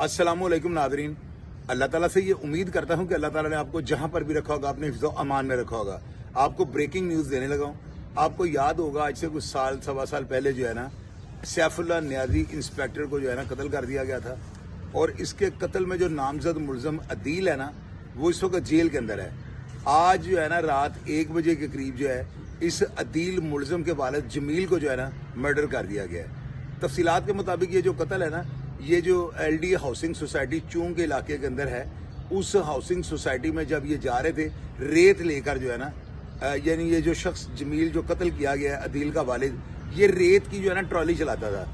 अस्सलाम वालेकुम नादरीन। अल्लाह ताला से ये उम्मीद करता हूँ कि अल्लाह ताला ने आपको जहाँ पर भी रखा होगा अपने हिफ्ज़ो अमान में रखा होगा। आपको ब्रेकिंग न्यूज़ देने लगा हूँ। आपको याद होगा आज से कुछ साल सवा साल पहले जो है ना सैफुल्लाह नियाज़ी इंस्पेक्टर को जो है ना कत्ल कर दिया गया था, और इसके कत्ल में जो नामजद मुलज़म अदील है ना वो इस वक्त जेल के अंदर है। आज जो है ना रात 1 बजे के करीब जो है इस अदील मुलज़म के वालिद जमील को जो है ना मर्डर कर दिया गया है। तफसीलात के मुताबिक ये जो कत्ल है ना ये जो LD हाउसिंग सोसाइटी चूंग के इलाके के अंदर है, उस हाउसिंग सोसाइटी में जब ये जा रहे थे रेत लेकर जो है ना यानी ये जो शख्स जमील जो कत्ल किया गया है अदील का वालिद, ये रेत की जो है ना ट्रॉली चलाता था।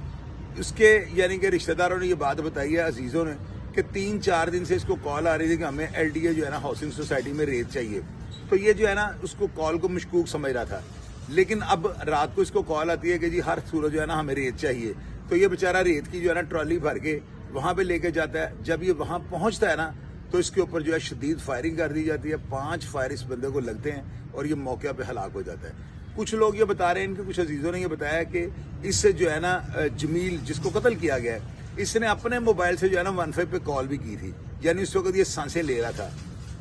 उसके यानी कि रिश्तेदारों ने ये बात बताई है अजीज़ों ने कि 3-4 दिन से इसको कॉल आ रही थी कि हमें LDA जो है ना हाउसिंग सोसाइटी में रेत चाहिए। तो ये जो है ना उसको कॉल को मशकूक समझ रहा था, लेकिन अब रात को इसको कॉल आती है कि जी हर सूरत जो है ना हमें रेत चाहिए। तो ये बेचारा रेत की जो है ना ट्रॉली भर के वहाँ पे लेके जाता है। जब ये वहाँ पहुँचता है ना तो इसके ऊपर जो है शदीद फायरिंग कर दी जाती है। 5 फायर इस बंदे को लगते हैं और ये मौके पे हलाक हो जाता है। कुछ लोग ये बता रहे हैं, इनके कुछ अजीज़ों ने ये बताया कि इससे जो है ना जमील जिसको कत्ल किया गया है, इसने अपने मोबाइल से जो है ना 15 पे कॉल भी की थी, यानी उस वक्त ये सांसें ले रहा था।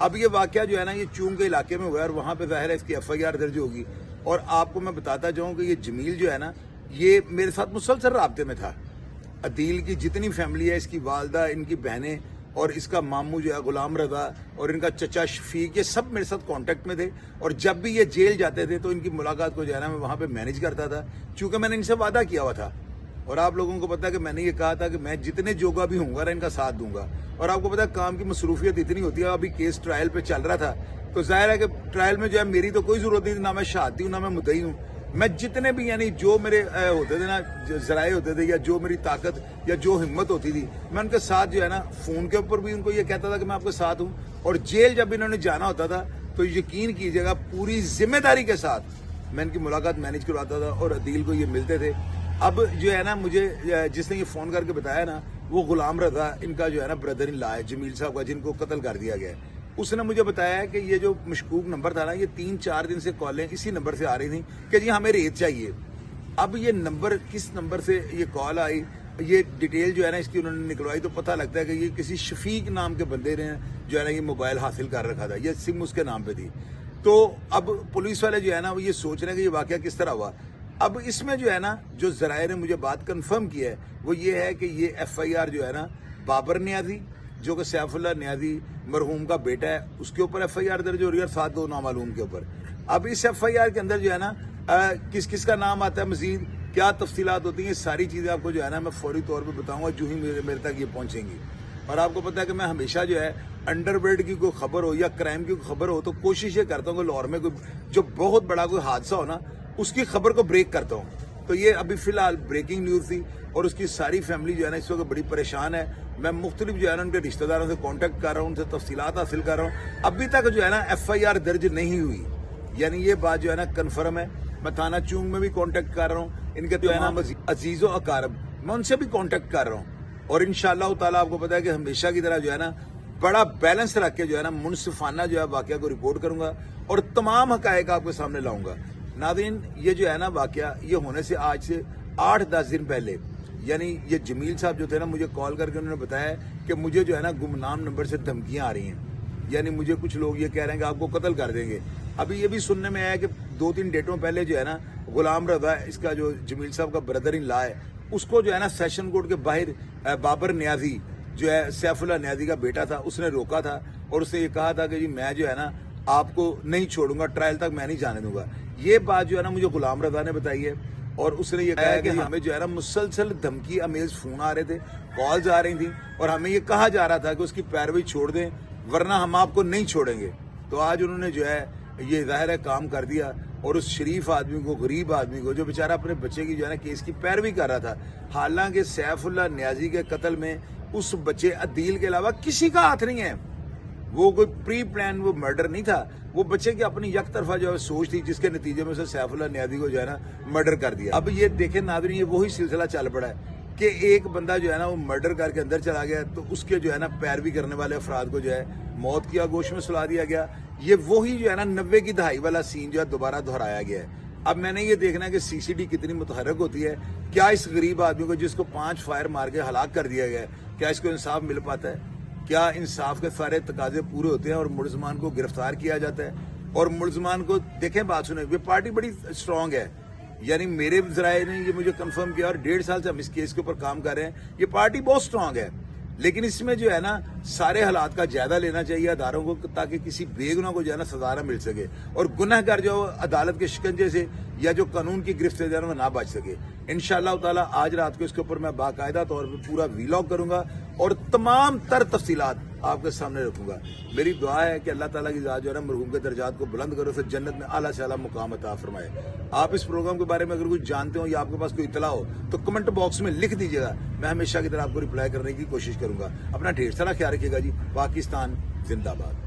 अब ये वाकया जो है ना ये चूंग के इलाके में हुआ है और वहाँ पे ज़ाहिर है इसकी FIR दर्ज होगी। और आपको मैं बताता जाऊँ कि ये जमील जो है ना ये मेरे साथ मुसलसल राब्ते में था। अदील की जितनी फैमिली है, इसकी वालदा, इनकी बहनें और इसका मामू जो है गुलाम रजा और इनका चचा शफीक, ये सब मेरे साथ कांटेक्ट में थे। और जब भी ये जेल जाते थे तो इनकी मुलाकात को जो है ना मैं वहाँ पे मैनेज करता था, क्योंकि मैंने इनसे वादा किया हुआ था। और आप लोगों को पता है कि मैंने ये कहा था कि मैं जितने जोगा भी हूँगा ना इनका साथ दूंगा। और आपको पता है काम की मसरूफियत इतनी होती है, अभी केस ट्रायल पे चल रहा था तो जाहिर है कि ट्रायल में जो है मेरी तो कोई जरूरत नहीं थी, ना मैं शहादती हूँ ना मैं मुद्दई हूँ। मैं जितने भी यानी जो मेरे होते थे ना जराए होते थे या जो मेरी ताकत या जो हिम्मत होती थी, मैं उनके साथ जो है ना फोन के ऊपर भी उनको ये कहता था कि मैं आपके साथ हूँ। और जेल जब इन्होंने जाना होता था तो यकीन कीजिएगा पूरी जिम्मेदारी के साथ मैं इनकी मुलाकात मैनेज करवाता था और अदील को ये मिलते थे। अब जो है ना मुझे जिसने ये फोन करके बताया ना वो गुलाम रजा इनका जो है ना ब्रदर इन लॉ है जमील साहब का, जिनको कत्ल कर दिया गया है। उसने मुझे बताया है कि ये जो मशकूक नंबर था ना ये 3-4 दिन से कॉलें इसी नंबर से आ रही थी कि जी हमें रेत चाहिए। अब ये नंबर किस नंबर से ये कॉल आई, ये डिटेल जो है ना इसकी उन्होंने निकलवाई तो पता लगता है कि ये किसी शफीक नाम के बंदे ने जो है ना ये मोबाइल हासिल कर रखा था, ये सिम उसके नाम पे थी। तो अब पुलिस वाले जो है ना वो ये सोच रहे हैं कि ये वाकया किस तरह हुआ। अब इसमें जो है ना जो जराए ने मुझे बात कंफर्म की है वो ये है कि ये FIR जो है ना बाबर नियाज़ी जो कि सैफुल्लाह नियाज़ी मरहूम का बेटा है उसके ऊपर FIR दर्ज हो रही है और 7 दो नामालूम के ऊपर। अब इस FIR के अंदर जो है ना किस किस का नाम आता है, मजीद क्या तफसीलात होती हैं, सारी चीज़ें आपको जो है ना मैं फौरी तौर पर बताऊँगा जो ही मेरे तक ये पहुँचेंगी। और आपको पता है कि मैं हमेशा जो है अंडरवर्ल्ड की कोई खबर हो या क्राइम की कोई खबर हो तो कोशिश ये करता हूँ कि लाहौर में कोई जो बहुत बड़ा कोई हादसा हो ना उसकी खबर को ब्रेक करता हूँ। तो ये अभी फिलहाल ब्रेकिंग न्यूज़ थी और उसकी सारी फैमिली जो है ना इस वक्त बड़ी परेशान है। मैं मुख्तलिफ जो है ना उनके रिश्तेदारों से कांटेक्ट कर रहा हूँ, उनसे तफसीलात हासिल कर रहा हूँ। अभी तक जो है ना FIR दर्ज नहीं हुई, यानी ये बात जो है ना कन्फर्म है। मैं थाना चूंग में भी कांटेक्ट कर रहा हूँ, इनके जो है ना अजीज़ो अकारब मैं उनसे भी कांटेक्ट कर रहा हूँ। और इंशाअल्लाह ताला आपको पता है कि हमेशा की तरह जो है ना बड़ा बैलेंस रख के जो है ना मुनसिफाना जो है वाकया को रिपोर्ट करूंगा और तमाम हकायक आपके सामने लाऊंगा। नाज़रीन ये जो है ना वाकया ये होने से आज से 8-10 दिन पहले यानी ये जमील साहब जो थे ना मुझे कॉल करके उन्होंने बताया कि मुझे जो है ना गुमनाम नंबर से धमकियां आ रही हैं, यानी मुझे कुछ लोग ये कह रहे हैं कि आपको कत्ल कर देंगे। अभी ये भी सुनने में आया कि 2-3 डेटों पहले जो है ना गुलाम रजा इसका जो जमील साहब का ब्रदर इन लॉ है उसको जो है ना सेशन कोर्ट के बाहर बाबर नियाज़ी जो है सैफुल्लाह नियाज़ी का बेटा था उसने रोका था और उसने ये कहा था कि जी मैं जो है ना आपको नहीं छोड़ूंगा, ट्रायल तक मैं नहीं जाने दूंगा। ये बात जो है ना मुझे गुलाम रजा ने बताई है और उसने ये कहा है कि हमें जो है ना मुसलसल धमकी अमेज फोन आ रहे थे, कॉल्स आ रही थी और हमें ये कहा जा रहा था कि उसकी पैरवी छोड़ दें वरना हम आपको नहीं छोड़ेंगे। तो आज उन्होंने जो है ये जाहिर है काम कर दिया और उस शरीफ आदमी को, गरीब आदमी को जो बेचारा अपने बच्चे की जो है ना केस की पैरवी कर रहा था, हालांकि सैफुल्लाह नियाज़ी के कत्ल में उस बच्चे अदील के अलावा किसी का हाथ नहीं है। वो कोई प्री प्लान वो मर्डर नहीं था, वो बच्चे की अपनी एक तरफा जो है सोच थी जिसके नतीजे में उसे सैफुल्लाह नियाज़ी को जो है ना मर्डर कर दिया। अब ये देखें नाज़रीन ये वही सिलसिला चल पड़ा है कि एक बंदा जो है ना वो मर्डर करके अंदर चला गया तो उसके जो है ना पैरवी करने वाले अफराद को जो है मौत की आगोश में सुला दिया गया। ये वही जो है ना 90 की दहाई वाला सीन जो है दोबारा दोहराया गया है। अब मैंने ये देखना है कि CCD कितनी मुतहरक होती है, क्या इस गरीब आदमी को जिसको 5 फायर मार के हलाक कर दिया गया है کیا اس کو انصاف مل پاتا ہے؟ کیا انصاف کے سارے تقاضے پورے ہوتے ہیں اور ملزمان کو گرفتار کیا جاتا ہے؟ اور ملزمان کو دیکھیں، بات سنیں، یہ پارٹی بڑی اسٹرانگ ہے، یعنی میرے ذرائع نے یہ مجھے کنفرم کیا، اور 1.5 سال سے ہم اس کیس کے اوپر کام کر رہے ہیں، یہ پارٹی بہت اسٹرانگ ہے، لیکن اس میں جو ہے نا سارے حالات کا جائزہ لینا چاہیے اداروں کو، تاکہ کسی بے گناہ کو جو ہے نا سزا نہ مل سکے، اور گناہ گار جو عدالت کے شکنجے سے یا جو قانون کی گرفت سے جو ہے نا وہ نہ بچ سکے۔ انشاءاللہ تعالی آج رات کو اس کے اوپر میں باقاعدہ طور پر پورا ویلاگ کروں گا اور تمام تر تفصیلات آپ کے سامنے رکھوں گا۔ میری دعا ہے کہ اللہ تعالیٰ کی ذات جو ہے نا مرحوم کے درجات کو بلند کرو، پھر جنت میں اعلیٰ سے اعلیٰ مقام عطا فرمائے۔ آپ اس پروگرام کے بارے میں اگر کچھ جانتے ہو یا آپ کے پاس کوئی اطلاع ہو تو کمنٹ باکس میں لکھ دیجیے گا، میں ہمیشہ کی طرح آپ کو رپلائی کرنے کی کوشش کروں گا۔ اپنا ڈھیر سارا خیال رکھیے گا جی۔ پاکستان زندہ باد۔